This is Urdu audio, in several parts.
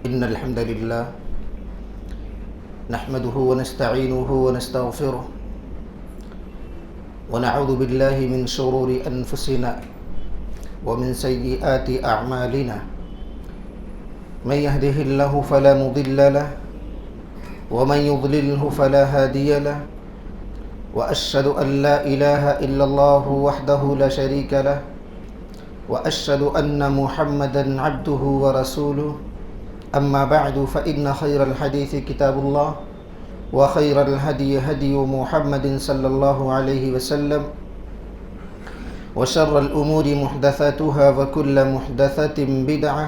إن الحمد لله نحمده ونستعينه ونستغفره ونعوذ بالله من شرور أنفسنا ومن سيئات أعمالنا من يهده الله فلا مضل له ومن يضلله فلا هادي له وأشهد أن لا إله إلا الله وحده لا شريك له وأشهد أن محمدا عبده ورسوله أما بعد فإن خير الحديث كتاب الله وخير الهدي هدي محمد صلى الله عليه وسلم وشر الأمور محدثاتها وكل محدثة بدعة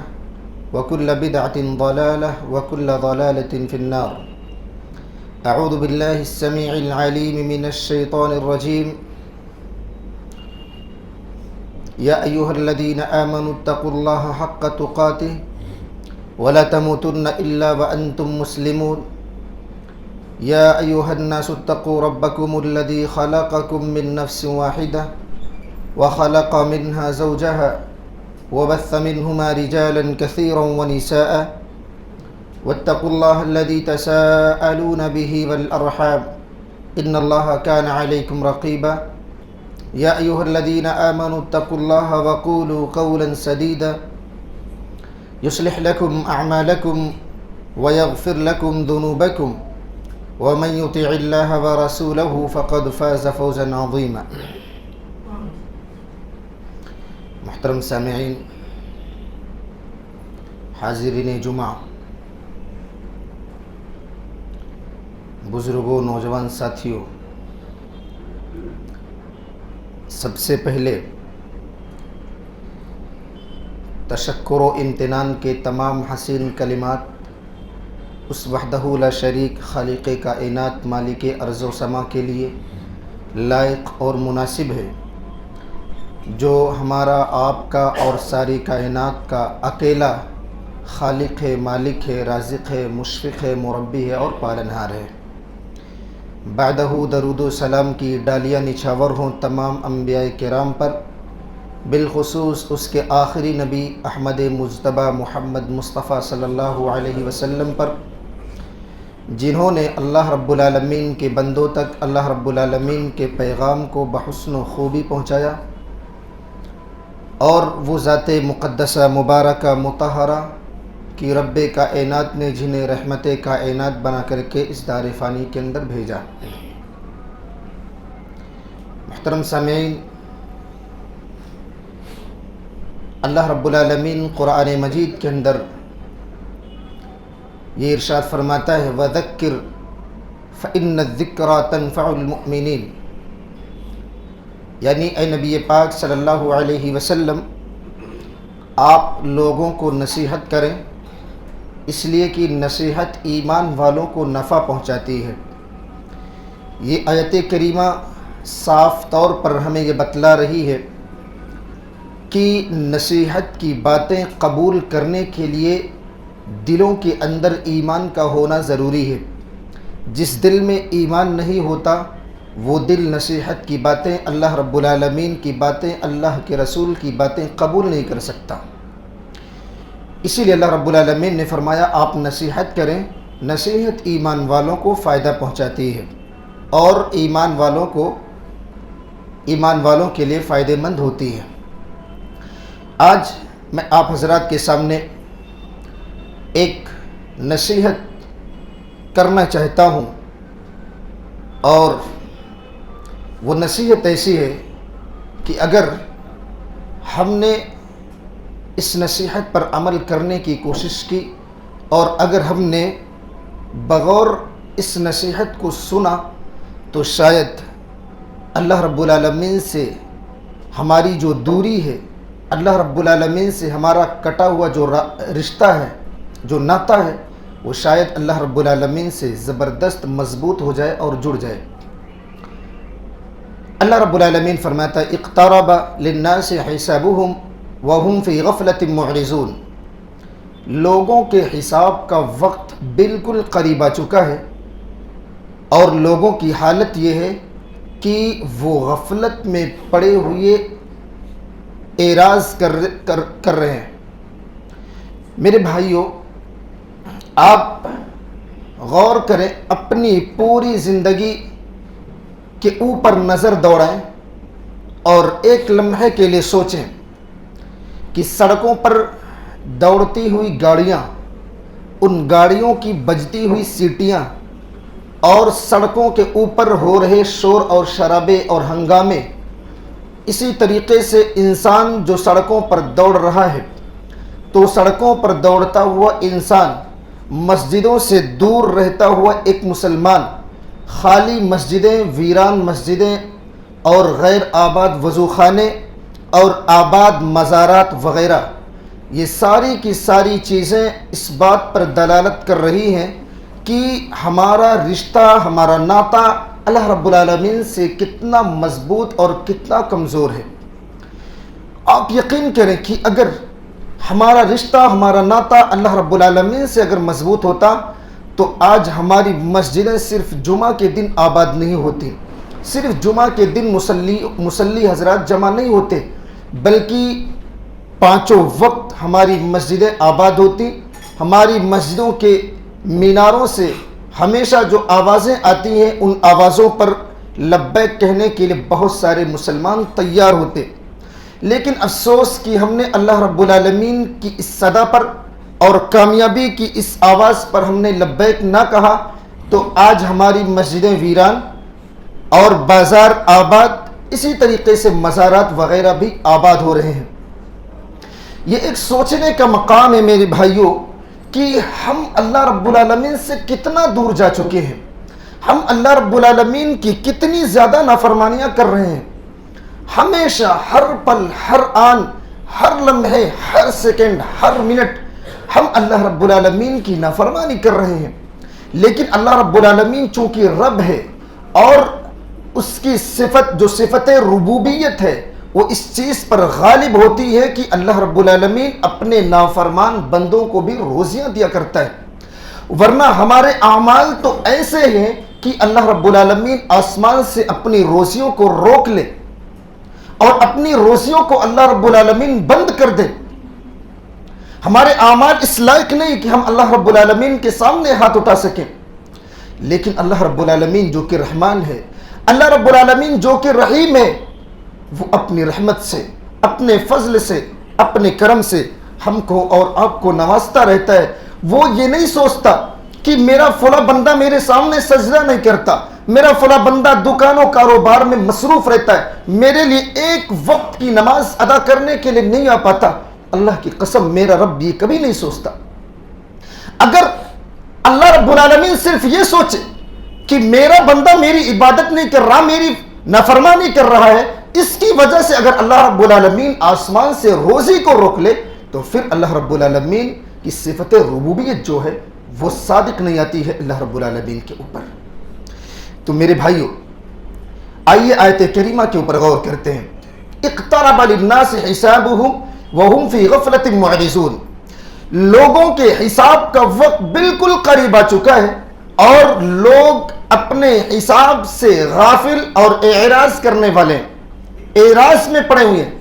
وكل بدعة ضلالة وكل ضلالة في النار. أعوذ بالله السميع العليم من الشيطان الرجيم. يا أيها الذين آمنوا اتقوا الله حق تقاته ولا تموتن إلا وأنتم مسلمون. يا أيها الناس اتقوا ربكم الذي خلقكم من نفس واحدة وخلق منها زوجها وبث منهما رجالا كثيرا ونساء واتقوا الله الذي تساءلون به والأرحام إن الله كان عليكم رقيبا. يا أيها الذين آمنوا اتقوا الله وقولوا قولا سديدا يصلح لكم أعمالكم ويغفر لكم ذنوبكم ومن يطع الله ورسوله فقد فاز فوزا عظيما. محترم سامعین، حاضرین جمعہ، بزرگوں، نوجوان ساتھیوں، سب سے پہلے تشکر و امتنان کے تمام حسین کلمات اس وحدہ لا شریک خالق کائنات مالک ارض و سما کے لیے لائق اور مناسب ہے، جو ہمارا، آپ کا اور ساری کائنات کا اکیلا خالق ہے، مالک ہے، رازق ہے، مشفق ہے، مربی ہے اور پالنہار ہے۔ بعدہ درود و سلام کی ڈالیاں نچھاور ہوں تمام انبیاء کرام پر، بالخصوص اس کے آخری نبی احمد مجتبیٰ محمد مصطفیٰ صلی اللہ علیہ وسلم پر، جنہوں نے اللہ رب العالمین کے بندوں تک اللہ رب العالمین کے پیغام کو بحسن و خوبی پہنچایا، اور وہ ذات مقدسہ مبارکہ مطہرہ کی رب کائنات نے جنہیں رحمت کائنات بنا کر کے اس دار فانی کے اندر بھیجا۔ محترم سامعین، اللہ رب العالمین قرآن مجید کے اندر یہ ارشاد فرماتا ہے وَذَكِّرْ فَإِنَّ الذِّكْرَى تَنفَعُ الْمُؤْمِنِينَ، یعنی اے نبی پاک صلی اللہ علیہ وسلم، آپ لوگوں کو نصیحت کریں، اس لیے کہ نصیحت ایمان والوں کو نفع پہنچاتی ہے۔ یہ آیت کریمہ صاف طور پر ہمیں یہ بتلا رہی ہے کہ نصیحت کی باتیں قبول کرنے کے لیے دلوں کے اندر ایمان کا ہونا ضروری ہے۔ جس دل میں ایمان نہیں ہوتا وہ دل نصیحت کی باتیں، اللہ رب العالمین کی باتیں، اللہ کے رسول کی باتیں قبول نہیں کر سکتا۔ اسی لیے اللہ رب العالمین نے فرمایا آپ نصیحت کریں، نصیحت ایمان والوں کو فائدہ پہنچاتی ہے اور ایمان والوں کے لیے فائدہ مند ہوتی ہے۔ آج میں آپ حضرات کے سامنے ایک نصیحت کرنا چاہتا ہوں، اور وہ نصیحت ایسی ہے کہ اگر ہم نے اس نصیحت پر عمل کرنے کی کوشش کی اور اگر ہم نے بغور اس نصیحت کو سنا تو شاید اللہ رب العالمین سے ہماری جو دوری ہے، اللہ رب العالمین سے ہمارا کٹا ہوا جو رشتہ ہے، جو ناطہ ہے، وہ شاید اللہ رب العالمین سے زبردست مضبوط ہو جائے اور جڑ جائے۔ اللہ رب العالمین فرماتا ہے اقترب للناس حسابهم وهم فی غفلۃ معرضون، لوگوں کے حساب کا وقت بالکل قریب آ چکا ہے اور لوگوں کی حالت یہ ہے کہ وہ غفلت میں پڑے ہوئے اعراض کر رہے ہیں۔ میرے بھائیوں، آپ غور کریں، اپنی پوری زندگی کے اوپر نظر دوڑائیں اور ایک لمحے کے لیے سوچیں کہ سڑکوں پر دوڑتی ہوئی گاڑیاں، ان گاڑیوں کی بجتی ہوئی سیٹیاں اور سڑکوں کے اوپر ہو رہے شور اور شرابے اور ہنگامے، اسی طریقے سے انسان جو سڑکوں پر دوڑ رہا ہے، تو سڑکوں پر دوڑتا ہوا انسان مسجدوں سے دور رہتا ہوا ایک مسلمان، خالی مسجدیں، ویران مسجدیں اور غیر آباد وضو خانے اور آباد مزارات وغیرہ، یہ ساری کی ساری چیزیں اس بات پر دلالت کر رہی ہیں کہ ہمارا رشتہ، ہمارا ناطہ اللہ رب العالمین سے کتنا مضبوط اور کتنا کمزور ہے۔ آپ یقین کریں کہ اگر ہمارا رشتہ، ہمارا ناطہ اللہ رب العالمین سے اگر مضبوط ہوتا تو آج ہماری مسجدیں صرف جمعہ کے دن آباد نہیں ہوتی، صرف جمعہ کے دن مصلی حضرات جمع نہیں ہوتے، بلکہ پانچوں وقت ہماری مسجدیں آباد ہوتی۔ ہماری مسجدوں کے میناروں سے ہمیشہ جو آوازیں آتی ہیں، ان آوازوں پر لبیک کہنے کے لیے بہت سارے مسلمان تیار ہوتے، لیکن افسوس کہ ہم نے اللہ رب العالمین کی اس صدا پر اور کامیابی کی اس آواز پر ہم نے لبیک نہ کہا، تو آج ہماری مسجدیں ویران اور بازار آباد، اسی طریقے سے مزارات وغیرہ بھی آباد ہو رہے ہیں۔ یہ ایک سوچنے کا مقام ہے میرے بھائیوں کہ ہم اللہ رب العالمین سے کتنا دور جا چکے ہیں، ہم اللہ رب العالمین کی کتنی زیادہ نافرمانیاں کر رہے ہیں۔ ہمیشہ، ہر پل، ہر آن، ہر لمحے، ہر سیکنڈ، ہر منٹ ہم اللہ رب العالمین کی نافرمانی کر رہے ہیں۔ لیکن اللہ رب العالمین چونکہ رب ہے اور اس کی صفت جو صفت ربوبیت ہے وہ اس چیز پر غالب ہوتی ہے کہ اللہ رب العالمین اپنے نافرمان بندوں کو بھی روزیاں دیا کرتا ہے، ورنہ ہمارے اعمال تو ایسے ہیں کہ اللہ رب العالمین آسمان سے اپنی روزیوں کو روک لے اور اپنی روزیوں کو اللہ رب العالمین بند کر دے۔ ہمارے اعمال اس لائق نہیں کہ ہم اللہ رب العالمین کے سامنے ہاتھ اٹھا سکیں، لیکن اللہ رب العالمین جو کہ رحمان ہے، اللہ رب العالمین جو کہ رحیم ہے، وہ اپنی رحمت سے، اپنے فضل سے، اپنے کرم سے ہم کو اور آپ کو نوازتا رہتا ہے۔ وہ یہ نہیں سوچتا کہ میرا فلاں بندہ میرے سامنے سجدہ نہیں کرتا، میرا فلاں بندہ دکان و کاروبار میں مصروف رہتا ہے، میرے لیے ایک وقت کی نماز ادا کرنے کے لیے نہیں آ پاتا۔ اللہ کی قسم میرا رب یہ کبھی نہیں سوچتا۔ اگر اللہ رب العالمین صرف یہ سوچے کہ میرا بندہ میری عبادت نہیں کر رہا، میری نافرمانی کر رہا ہے، اس کی وجہ سے اگر اللہ رب العالمین آسمان سے روزی کو روک لے، تو پھر اللہ رب العالمین کی صفت ربوبیت جو ہے وہ صادق نہیں آتی ہے اللہ رب العالمین کے اوپر۔ تو میرے بھائیوں، آئیے آیت کریمہ کے اوپر غور کرتے ہیں۔ اقترب للناس حسابهم وهم فی غفلۃ معرضون، لوگوں کے حساب کا وقت بالکل قریب آ چکا ہے اور لوگ اپنے حساب سے غافل اور اعراض کرنے والے، اعراض میں پڑے ہوئے ہیں۔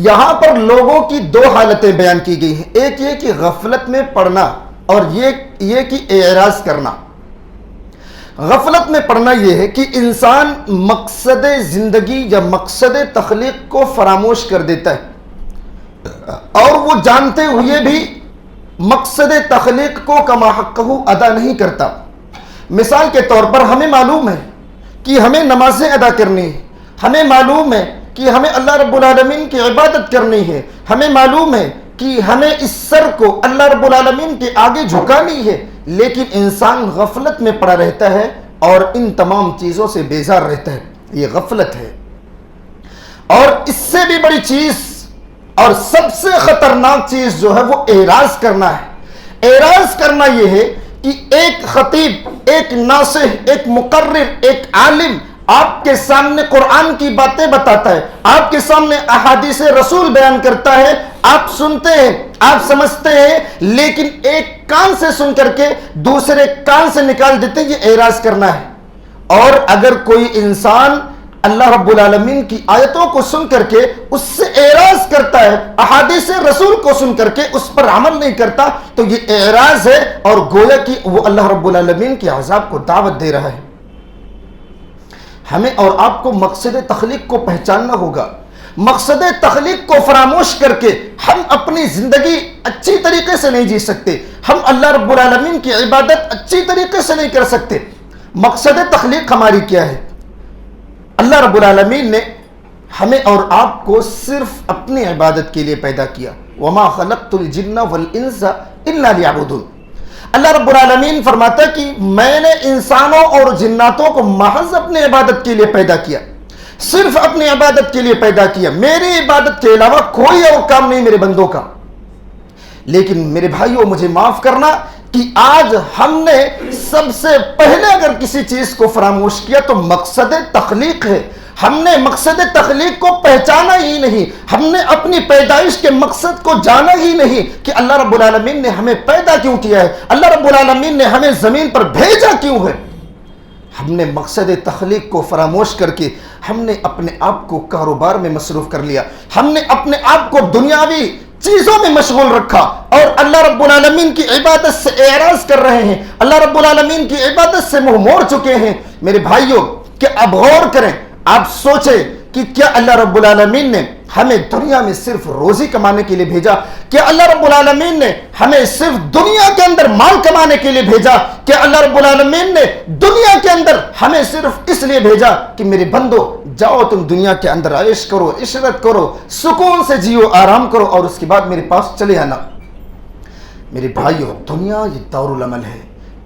یہاں پر لوگوں کی دو حالتیں بیان کی گئی ہیں، ایک یہ کہ غفلت میں پڑنا اور یہ کہ اعراض کرنا۔ غفلت میں پڑنا یہ ہے کہ انسان مقصد زندگی یا مقصد تخلیق کو فراموش کر دیتا ہے اور وہ جانتے ہوئے بھی مقصد تخلیق کو کما حقہ ادا نہیں کرتا۔ مثال کے طور پر ہمیں معلوم ہے کہ ہمیں نمازیں ادا کرنی ہے، ہمیں معلوم ہے کہ ہمیں اللہ رب العالمین کی عبادت کرنی ہے، ہمیں معلوم ہے کہ ہمیں اس سر کو اللہ رب العالمین کے آگے جھکانی ہے، لیکن انسان غفلت میں پڑا رہتا ہے اور ان تمام چیزوں سے بیزار رہتا ہے۔ یہ غفلت ہے۔ اور اس سے بھی بڑی چیز اور سب سے خطرناک چیز جو ہے وہ اعراض کرنا ہے۔ اعراض کرنا یہ ہے کہ ایک خطیب، ایک ناصح، ایک مقرر، ایک عالم آپ کے سامنے قرآن کی باتیں بتاتا ہے، آپ کے سامنے احادیث رسول بیان کرتا ہے، آپ سنتے ہیں، آپ سمجھتے ہیں، لیکن ایک کان سے سن کر کے دوسرے کان سے نکال دیتے ہیں، یہ اعراض کرنا ہے۔ اور اگر کوئی انسان اللہ رب العالمین کی آیتوں کو سن کر کے اس سے اعراض کرتا ہے، احادیث رسول کو سن کر کے اس پر عمل نہیں کرتا، تو یہ اعراض ہے اور گویا کہ وہ اللہ رب العالمین کے عذاب کو دعوت دے رہا ہے۔ ہمیں اور آپ کو مقصد تخلیق کو پہچاننا ہوگا۔ مقصد تخلیق کو فراموش کر کے ہم اپنی زندگی اچھی طریقے سے نہیں جی سکتے، ہم اللہ رب العالمین کی عبادت اچھی طریقے سے نہیں کر سکتے۔ مقصد تخلیق ہماری کیا ہے؟ اللہ رب العالمین نے ہمیں اور آپ کو صرف اپنی عبادت کے لیے پیدا کیا۔ وَمَا خَلَقْتُ الْجِنَّ وَالْإِنسَ إِلَّا لِيَعْبُدُونَ۔ اللہ رب العالمین فرماتا ہے کہ میں نے انسانوں اور جناتوں کو محض اپنے عبادت کے لیے پیدا کیا، صرف اپنی عبادت کے لیے پیدا کیا، میری عبادت کے علاوہ کوئی اور کام نہیں میرے بندوں کا۔ لیکن میرے بھائیوں مجھے معاف کرنا کہ آج ہم نے سب سے پہلے اگر کسی چیز کو فراموش کیا تو مقصد تخلیق ہے۔ ہم نے مقصد تخلیق کو پہچانا ہی نہیں، ہم نے اپنی پیدائش کے مقصد کو جانا ہی نہیں کہ اللہ رب العالمین نے ہمیں پیدا کیوں کیا ہے، اللہ رب العالمین نے ہمیں زمین پر بھیجا کیوں ہے۔ ہم نے مقصد تخلیق کو فراموش کر کے ہم نے اپنے آپ کو کاروبار میں مصروف کر لیا، ہم نے اپنے آپ کو دنیاوی چیزوں میں مشغول رکھا اور اللہ رب العالمین کی عبادت سے اعراض کر رہے ہیں، اللہ رب العالمین کی عبادت سے منہ موڑ چکے ہیں۔ میرے بھائیوں کہ اب غور کریں، آپ سوچیں کہ کیا اللہ رب العالمین نے ہمیں دنیا میں صرف روزی کمانے کے لیے بھیجا؟ کیا اللہ رب العالمین نے ہمیں صرف دنیا کے اندر مال کمانے کے لیے بھیجا؟ کیا اللہ رب العالمین نے دنیا کے اندر ہمیں صرف اس لیے بھیجا کہ میرے بندو جاؤ تم دنیا کے اندر عیش کرو، عشرت کرو، سکون سے جیو، آرام کرو اور اس کے بعد میرے پاس چلے آنا؟ میرے بھائیو دنیا یہ دارالعمل ہے،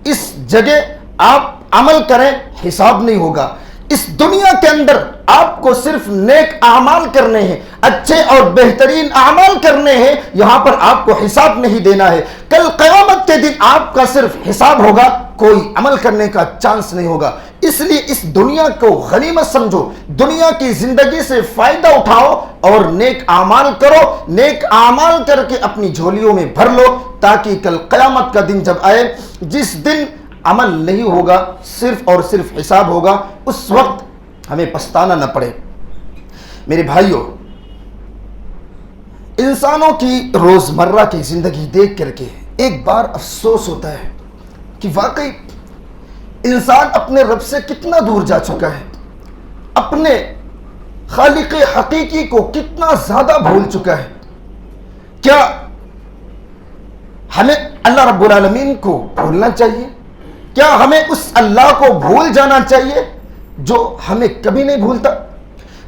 اس جگہ آپ عمل کریں حساب نہیں ہوگا۔ اس دنیا کے اندر آپ کو صرف نیک اعمال کرنے ہیں، اچھے اور بہترین اعمال کرنے ہیں، یہاں پر آپ کو حساب نہیں دینا ہے۔ کل قیامت کے دن آپ کا صرف حساب ہوگا، کوئی عمل کرنے کا چانس نہیں ہوگا۔ اس لیے اس دنیا کو غنیمت سمجھو، دنیا کی زندگی سے فائدہ اٹھاؤ اور نیک اعمال کرو، نیک اعمال کر کے اپنی جھولیوں میں بھر لو تاکہ کل قیامت کا دن جب آئے، جس دن عمل نہیں ہوگا صرف اور صرف حساب ہوگا، اس وقت ہمیں پچھتانا نہ پڑے۔ میرے بھائیوں انسانوں کی روزمرہ کی زندگی دیکھ کر کے ایک بار افسوس ہوتا ہے کہ واقعی انسان اپنے رب سے کتنا دور جا چکا ہے، اپنے خالق حقیقی کو کتنا زیادہ بھول چکا ہے۔ کیا ہمیں اللہ رب العالمین کو بھولنا چاہیے؟ کیا ہمیں اس اللہ کو بھول جانا چاہیے جو ہمیں کبھی نہیں بھولتا،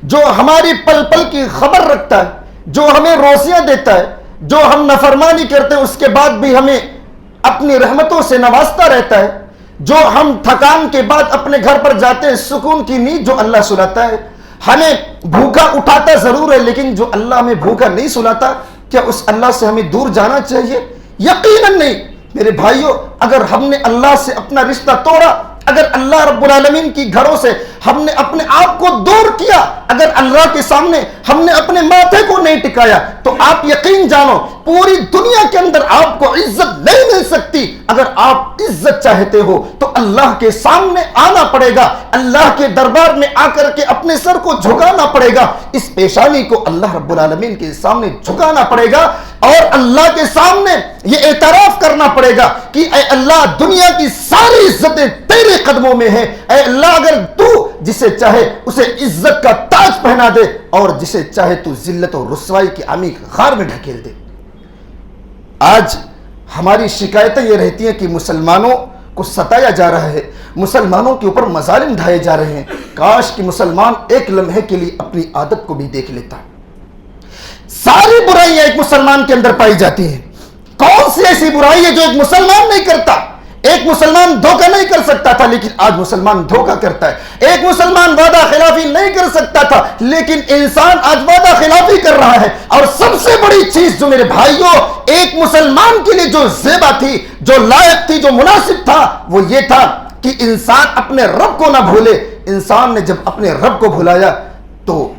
جو ہماری پل پل کی خبر رکھتا ہے، جو ہمیں روزیاں دیتا ہے، جو ہم نافرمانی کرتے ہیں اس کے بعد بھی ہمیں اپنی رحمتوں سے نوازتا رہتا ہے، جو ہم تھکان کے بعد اپنے گھر پر جاتے ہیں سکون کی نیند جو اللہ سلاتا ہے، ہمیں بھوکا اٹھاتا ضرور ہے لیکن جو اللہ ہمیں بھوکا نہیں سلاتا، کیا اس اللہ سے ہمیں دور جانا چاہیے؟ یقیناً نہیں۔ میرے بھائیوں اگر ہم نے اللہ سے اپنا رشتہ توڑا، اگر اللہ رب العالمین کی گھروں سے ہم نے اپنے آپ کو دور کیا، اگر اللہ کے سامنے ہم نے اپنے ماتھے کو نہیں ٹکایا، تو آپ یقین جانو پوری دنیا کے اندر آپ کو عزت نہیں مل سکتی۔ اگر آپ عزت چاہتے ہو تو اللہ کے سامنے آنا پڑے گا، اللہ کے دربار میں آ کر کے اپنے سر کو جھکانا پڑے گا، اس پیشانی کو اللہ رب العالمین کے سامنے جھکانا پڑے گا اور اللہ کے سامنے یہ اعتراف کرنا پڑے گا کہ اے اللہ دنیا کی ساری عزتیں تیرے قدموں میں ہیں، اے اللہ اگر تو جسے چاہے اسے عزت کا تاج پہنا دے اور جسے چاہے تو ذلت و رسوائی کی عمیق غار میں ڈھکیل دے۔ آج ہماری شکایتیں یہ رہتی ہیں کہ مسلمانوں کو ستایا جا رہا ہے، مسلمانوں کے اوپر مظالم ڈھائے جا رہے ہیں۔ کاش کہ مسلمان ایک لمحے کے لیے اپنی عادت کو بھی دیکھ لیتا۔ ساری برائیاں ایک مسلمان کے اندر پائی جاتی ہیں، کون سی ایسی برائی ہے جو ایک مسلمان نہیں کرتا؟ ایک مسلمان دھوکہ نہیں کر سکتا تھا لیکن آج مسلمان دھوکہ کرتا ہے، ایک مسلمان وعدہ خلافی نہیں کر سکتا تھا لیکن انسان آج وعدہ خلافی کر رہا ہے۔ اور سب سے بڑی چیز جو میرے بھائیوں ایک مسلمان کے لیے جو زیبا تھی، جو لائق تھی، جو مناسب تھا، وہ یہ تھا کہ انسان اپنے رب کو نہ بھولے۔ انسان نے جب اپنے رب کو بھلایا تو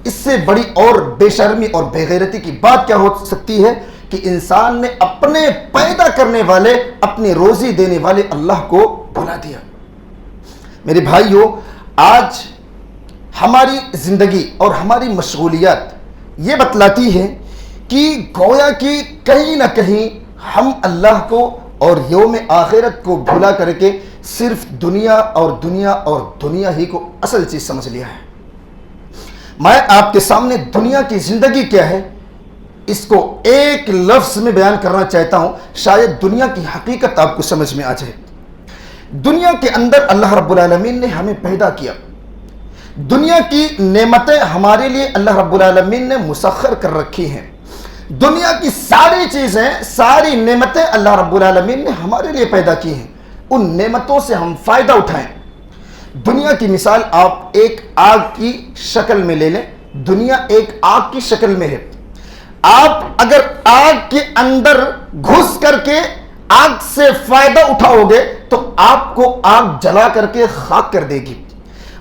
اس سے بڑی اور بے شرمی اور بے غیرتی کی بات کیا ہو سکتی ہے کہ انسان نے اپنے پیدا کرنے والے، اپنی روزی دینے والے اللہ کو بھلا دیا۔ میرے بھائیوں آج ہماری زندگی اور ہماری مشغولیات یہ بتلاتی ہے کہ گویا کہ کہیں نہ کہیں ہم اللہ کو اور یوم آخرت کو بھلا کر کے صرف دنیا اور دنیا اور دنیا ہی کو اصل چیز سمجھ لیا ہے۔ میں آپ کے سامنے دنیا کی زندگی کیا ہے اس کو ایک لفظ میں بیان کرنا چاہتا ہوں، شاید دنیا کی حقیقت آپ کو سمجھ میں آ جائے۔ دنیا کے اندر اللہ رب العالمین نے ہمیں پیدا کیا، دنیا کی نعمتیں ہمارے لیے اللہ رب العالمین نے مسخر کر رکھی ہیں، دنیا کی ساری چیزیں، ساری نعمتیں اللہ رب العالمین نے ہمارے لیے پیدا کی ہیں، ان نعمتوں سے ہم فائدہ اٹھائیں۔ دنیا کی مثال آپ ایک آگ کی شکل میں لے لیں، دنیا ایک آگ کی شکل میں ہے۔ آپ اگر آگ کے اندر گھس کر کے آگ سے فائدہ اٹھاؤ گے تو آپ کو آگ جلا کر کے خاک کر دے گی۔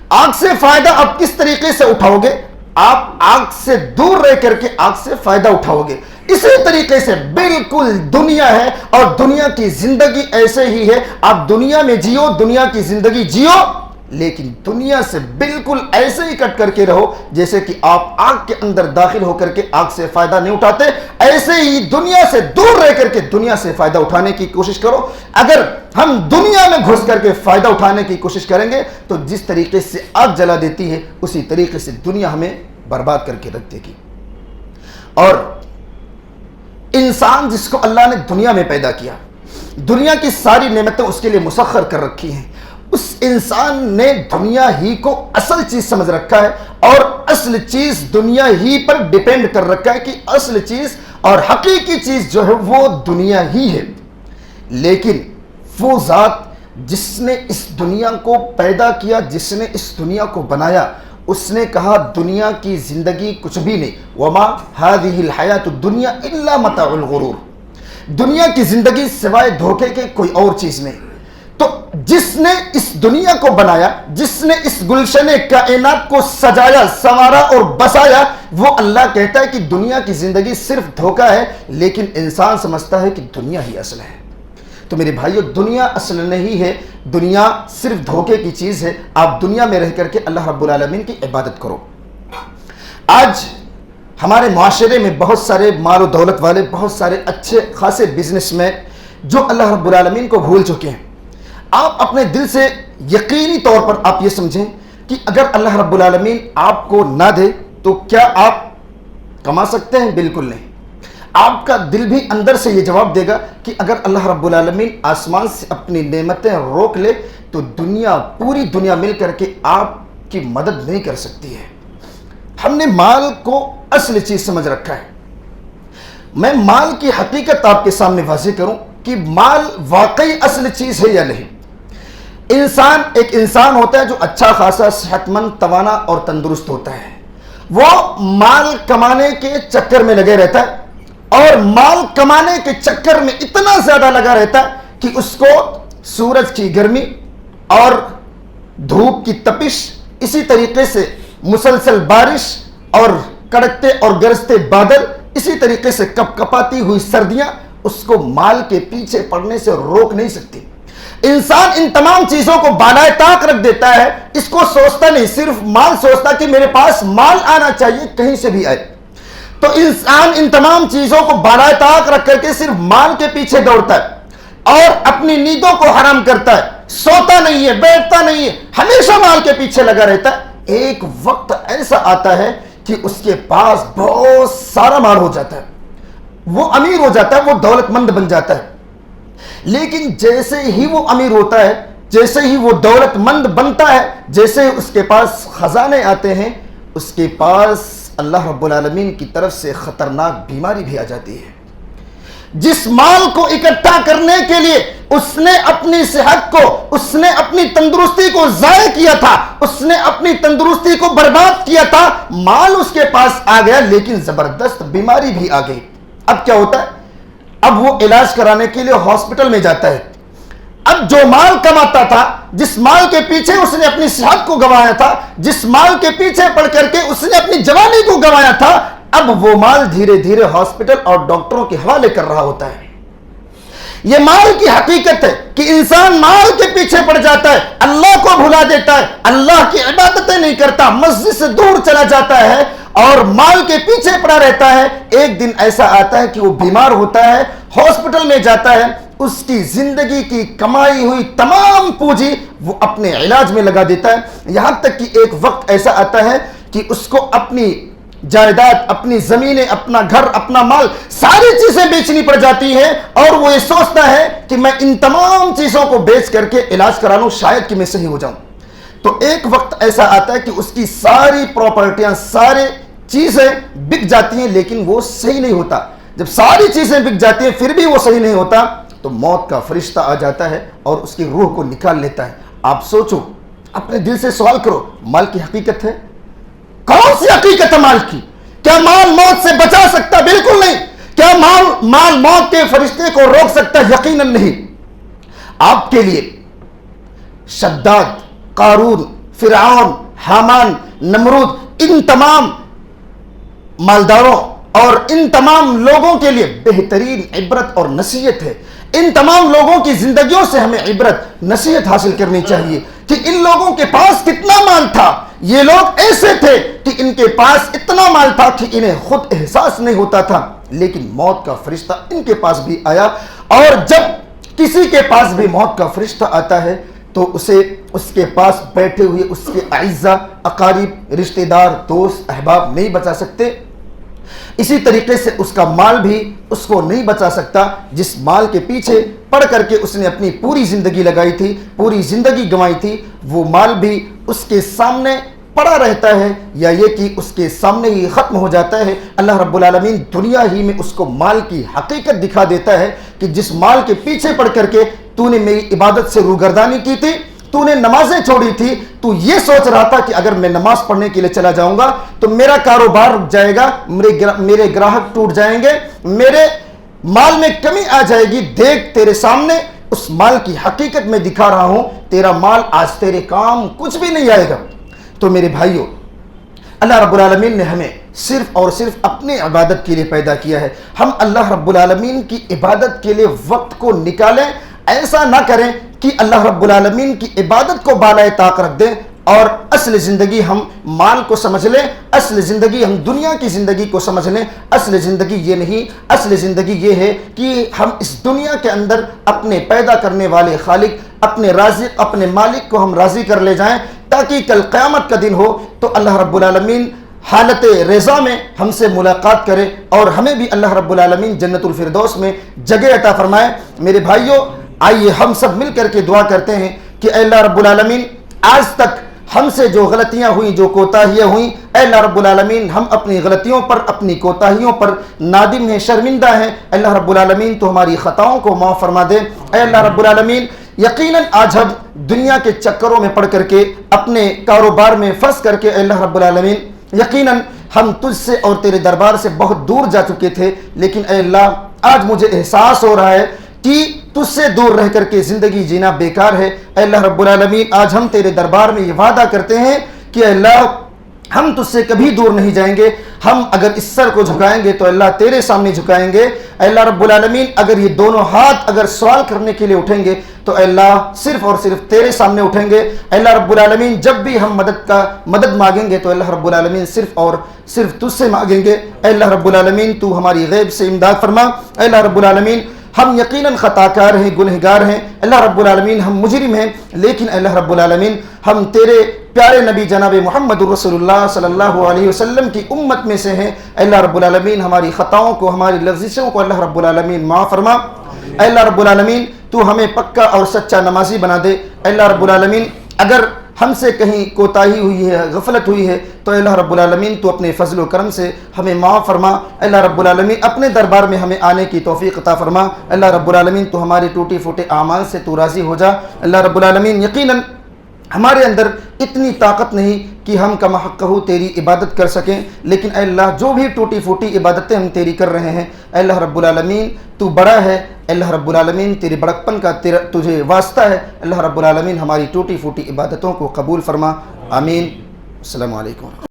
آگ سے فائدہ آپ کس طریقے سے اٹھاؤ گے؟ آپ آگ سے دور رہ کر کے آگ سے فائدہ اٹھاؤ گے۔ اسی طریقے سے بالکل دنیا ہے اور دنیا کی زندگی ایسے ہی ہے۔ آپ دنیا میں جیو، دنیا کی زندگی جیو، لیکن دنیا سے بالکل ایسے ہی کٹ کر کے رہو جیسے کہ آپ آگ کے اندر داخل ہو کر کے آگ سے فائدہ نہیں اٹھاتے، ایسے ہی دنیا سے دور رہ کر کے دنیا سے فائدہ اٹھانے کی کوشش کرو۔ اگر ہم دنیا میں گھس کر کے فائدہ اٹھانے کی کوشش کریں گے تو جس طریقے سے آگ جلا دیتی ہے اسی طریقے سے دنیا ہمیں برباد کر کے رکھ دے گی۔ اور انسان جس کو اللہ نے دنیا میں پیدا کیا، دنیا کی ساری نعمتیں اس کے لیے مسخر کر رکھی ہیں، اس انسان نے دنیا ہی کو اصل چیز سمجھ رکھا ہے اور اصل چیز دنیا ہی پر ڈیپینڈ کر رکھا ہے کہ اصل چیز اور حقیقی چیز جو ہے وہ دنیا ہی ہے۔ لیکن وہ ذات جس نے اس دنیا کو پیدا کیا، جس نے اس دنیا کو بنایا، اس نے کہا دنیا کی زندگی کچھ بھی نہیں، وما هذه الحیات الدنیا الا متاع الغرور، دنیا کی زندگی سوائے دھوکے کے کوئی اور چیز نہیں۔ تو جس نے اس دنیا کو بنایا، جس نے اس گلشن کائنات کو سجایا، سنوارا اور بسایا، وہ اللہ کہتا ہے کہ دنیا کی زندگی صرف دھوکہ ہے، لیکن انسان سمجھتا ہے کہ دنیا ہی اصل ہے۔ تو میرے بھائیو، دنیا اصل نہیں ہے، دنیا صرف دھوکے کی چیز ہے۔ آپ دنیا میں رہ کر کے اللہ رب العالمین کی عبادت کرو۔ آج ہمارے معاشرے میں بہت سارے مال و دولت والے، بہت سارے اچھے خاصے بزنس مین جو اللہ رب العالمین کو بھول چکے ہیں۔ آپ اپنے دل سے یقینی طور پر آپ یہ سمجھیں کہ اگر اللہ رب العالمین آپ کو نہ دے تو کیا آپ کما سکتے ہیں؟ بالکل نہیں۔ آپ کا دل بھی اندر سے یہ جواب دے گا کہ اگر اللہ رب العالمین آسمان سے اپنی نعمتیں روک لے تو دنیا، پوری دنیا مل کر کے آپ کی مدد نہیں کر سکتی ہے۔ ہم نے مال کو اصل چیز سمجھ رکھا ہے۔ میں مال کی حقیقت آپ کے سامنے واضح کروں کہ مال واقعی اصل چیز ہے یا نہیں۔ انسان ایک انسان ہوتا ہے جو اچھا خاصا صحت مند، توانا اور تندرست ہوتا ہے، وہ مال کمانے کے چکر میں لگے رہتا ہے اور مال کمانے کے چکر میں اتنا زیادہ لگا رہتا ہے کہ اس کو سورج کی گرمی اور دھوپ کی تپش، اسی طریقے سے مسلسل بارش اور کڑکتے اور گرجتے بادل، اسی طریقے سے کپ کپاتی ہوئی سردیاں اس کو مال کے پیچھے پڑنے سے روک نہیں سکتی۔ انسان ان تمام چیزوں کو بالائے طاق رکھ دیتا ہے، اس کو سوچتا نہیں، صرف مال سوچتا کہ میرے پاس مال آنا چاہیے، کہیں سے بھی آئے۔ تو انسان ان تمام چیزوں کو بالائے طاق رکھ کر کے صرف مال کے پیچھے دوڑتا ہے اور اپنی نیندوں کو حرام کرتا ہے، سوتا نہیں ہے، بیٹھتا نہیں ہے، ہمیشہ مال کے پیچھے لگا رہتا ہے۔ ایک وقت ایسا آتا ہے کہ اس کے پاس بہت سارا مال ہو جاتا ہے، وہ امیر ہو جاتا ہے، وہ دولت مند بن جاتا ہے۔ لیکن جیسے ہی وہ امیر ہوتا ہے، جیسے ہی وہ دولت مند بنتا ہے، جیسے ہی اس کے پاس خزانے آتے ہیں، اس کے پاس اللہ رب العالمین کی طرف سے خطرناک بیماری بھی آ جاتی ہے۔ جس مال کو اکٹھا کرنے کے لیے اس نے اپنی صحت کو، اس نے اپنی تندرستی کو ضائع کیا تھا، اس نے اپنی تندرستی کو برباد کیا تھا، مال اس کے پاس آ گیا لیکن زبردست بیماری بھی آ گئی۔ اب کیا ہوتا ہے؟ اب وہ علاج کرانے کے لیے ہاسپٹل میں جاتا ہے۔ اب جو مال کماتا تھا، جس مال کے پیچھے اس نے اپنی صحت کو گنوایا تھا، جس مال کے پیچھے پڑ کر کے اس نے اپنی جوانی کو گنوایا تھا، اب وہ مال دھیرے دھیرے ہاسپٹل اور ڈاکٹروں کے حوالے کر رہا ہوتا ہے۔ یہ مال کی حقیقت ہے کہ انسان مال کے پیچھے پڑ جاتا ہے، اللہ کو بھلا دیتا ہے، اللہ کی عبادتیں نہیں کرتا، مسجد سے دور چلا جاتا ہے اور مال کے پیچھے پڑا رہتا ہے۔ ایک دن ایسا آتا ہے کہ وہ بیمار ہوتا ہے، ہاسپٹل میں جاتا ہے، اس کی زندگی کی کمائی ہوئی تمام پونجی وہ اپنے علاج میں لگا دیتا ہے، یہاں تک کہ ایک وقت ایسا آتا ہے کہ اس کو اپنی جائیداد، اپنی زمینیں، اپنا گھر، اپنا مال، ساری چیزیں بیچنی پڑ جاتی ہیں اور وہ یہ سوچتا ہے کہ میں ان تمام چیزوں کو بیچ کر کے علاج کرا لوں، شاید کہ میں صحیح ہو جاؤں۔ تو ایک وقت ایسا آتا ہے کہ اس کی ساری پراپرٹیاں، سارے چیزیں بک جاتی ہیں، لیکن وہ صحیح نہیں ہوتا۔ جب ساری چیزیں بک جاتی ہیں پھر بھی وہ صحیح نہیں ہوتا تو موت کا فرشتہ آ جاتا ہے اور اس کی روح کو نکال لیتا ہے۔ آپ سوچو، اپنے دل سے سوال کرو، مال کی حقیقت ہے؟ کون سی حقیقت ہے مال کی؟ کیا مال موت سے بچا سکتا؟ بالکل نہیں۔ کیا مال موت کے فرشتے کو روک سکتا؟ یقیناً نہیں۔ آپ کے لیے شداد، قارون، فرعون، حامان، نمرود، ان تمام مالداروں اور ان تمام لوگوں کے لیے بہترین عبرت اور نصیحت ہے۔ ان تمام لوگوں کی زندگیوں سے ہمیں عبرت، نصیحت حاصل کرنی چاہیے کہ ان لوگوں کے پاس کتنا مال تھا۔ یہ لوگ ایسے تھے کہ ان کے پاس اتنا مال تھا کہ انہیں خود احساس نہیں ہوتا تھا، لیکن موت کا فرشتہ ان کے پاس بھی آیا، اور جب کسی کے پاس بھی موت کا فرشتہ آتا ہے تو اسے اس کے پاس بیٹھے ہوئے اس کے اعزا، اقارب، رشتہ دار، دوست، احباب نہیں بچا سکتے۔ اسی طریقے سے اس کا مال بھی اس کو نہیں بچا سکتا، جس مال کے پیچھے پڑ کر کے اس نے اپنی پوری زندگی لگائی تھی، پوری زندگی گنوائی تھی، وہ مال بھی اس کے سامنے پڑا رہتا ہے، یا یہ کہ اس کے سامنے ہی ختم ہو جاتا ہے۔ اللہ رب العالمین دنیا ہی میں اس کو مال کی حقیقت دکھا دیتا ہے کہ جس مال کے پیچھے پڑ کر کے تو نے میری عبادت سے روگردانی کی تھی، تو نے نمازیں چھوڑی تھی، تو یہ سوچ رہا تھا کہ اگر میں نماز پڑھنے کے لیے چلا جاؤں گا تو میرا کاروبار رک جائے گا، میرے گراہک ٹوٹ جائیں گے، میرے مال میں کمی آ جائے گی۔ دیکھ، تیرے سامنے اس مال کی حقیقت میں دکھا رہا ہوں، تیرا مال آج تیرے کام کچھ بھی نہیں آئے گا۔ تو میرے بھائیوں، اللہ رب العالمین نے ہمیں صرف اور صرف اپنی عبادت کے لیے پیدا کیا ہے۔ ہم اللہ رب العالمین کی عبادت کے لیے وقت کو نکالیں، ایسا نہ کریں کہ اللہ رب العالمین کی عبادت کو بالائے طاق رکھ دیں اور اصل زندگی ہم مال کو سمجھ لیں، اصل زندگی ہم دنیا کی زندگی کو سمجھ لیں۔ اصل زندگی یہ نہیں، اصل زندگی یہ ہے کہ ہم اس دنیا کے اندر اپنے پیدا کرنے والے خالق، اپنے رازق، اپنے مالک کو ہم راضی کر لے جائیں، تاکہ کل قیامت کا دن ہو تو اللہ رب العالمین حالت رضا میں ہم سے ملاقات کرے اور ہمیں بھی اللہ رب العالمین جنت الفردوس میں جگہ عطا فرمائے۔ میرے بھائیوں، آئیے ہم سب مل کر کے دعا کرتے ہیں کہ اے اللہ رب العالمین، آج تک ہم سے جو غلطیاں ہوئیں، جو کوتاہیاں ہوئیں، اے اللہ رب العالمین ہم اپنی غلطیوں پر، اپنی کوتاہیوں پر نادم ہیں، شرمندہ ہیں۔ اللہ رب العالمین تو ہماری خطاؤں کو معاف فرما دے۔ اے اللہ رب العالمین، یقیناً آج ہم دنیا کے چکروں میں پڑ کر کے، اپنے کاروبار میں پھنس کر کے، اے اللہ رب العالمین یقیناً ہم تجھ سے اور تیرے دربار سے بہت دور جا چکے تھے، لیکن اے اللہ آج مجھے احساس ہو رہا ہے کہ تجھ سے دور رہ کر کے زندگی جینا بیکار ہے۔ اے اللہ رب العالمین، آج ہم تیرے دربار میں یہ وعدہ کرتے ہیں کہ اے اللہ ہم تجھ سے کبھی دور نہیں جائیں گے۔ ہم اگر اس سر کو جھکائیں گے تو اللہ تیرے سامنے جھکائیں گے۔ اے اللہ رب العالمین، اگر یہ دونوں ہاتھ اگر سوال کرنے کے لیے اٹھیں گے تو اے اللہ صرف اور صرف تیرے سامنے اٹھیں گے۔ اے اللہ رب العالمین، جب بھی ہم مدد مانگیں گے تو اللہ رب العالمین صرف اور صرف تجھ سے مانگیں گے۔ اے اللہ رب العالمین، تو ہماری غیب سے امداد فرما۔ اے اللہ رب العالمین، ہم یقیناً خطا کار ہیں، گنہگار ہیں، اللہ رب العالمین ہم مجرم ہیں، لیکن اللہ رب العالمین ہم تیرے پیارے نبی جناب محمد رسول اللہ صلی اللہ علیہ وسلم کی امت میں سے ہیں۔ اے اللہ رب العالمین ہماری خطاؤں کو، ہماری لغزشوں کو اللہ رب العالمین معاف فرما۔ اے اللہ رب العالمین، تو ہمیں پکا اور سچا نمازی بنا دے۔ اے اللہ رب العالمین، اگر ہم سے کہیں کوتاہی ہوئی ہے، غفلت ہوئی ہے تو اے اللہ رب العالمین تو اپنے فضل و کرم سے ہمیں معاف فرما۔ اے اللہ رب العالمین اپنے دربار میں ہمیں آنے کی توفیق عطا فرما۔ اے اللہ رب العالمین تو ہمارے ٹوٹے پھوٹے اعمال سے تو راضی ہو جا۔ اللہ رب العالمین یقیناً ہمارے اندر اتنی طاقت نہیں کہ ہم کما حقہ تیری عبادت کر سکیں، لیکن اے اللہ جو بھی ٹوٹی پھوٹی عبادتیں ہم تیری کر رہے ہیں، اے اللہ رب العالمین تو بڑا ہے۔ اے اللہ رب العالمین تیرے بڑکپن کا تجھے واسطہ ہے۔ اللہ رب العالمین ہماری ٹوٹی پھوٹی عبادتوں کو قبول فرما، آمین۔ السلام علیکم۔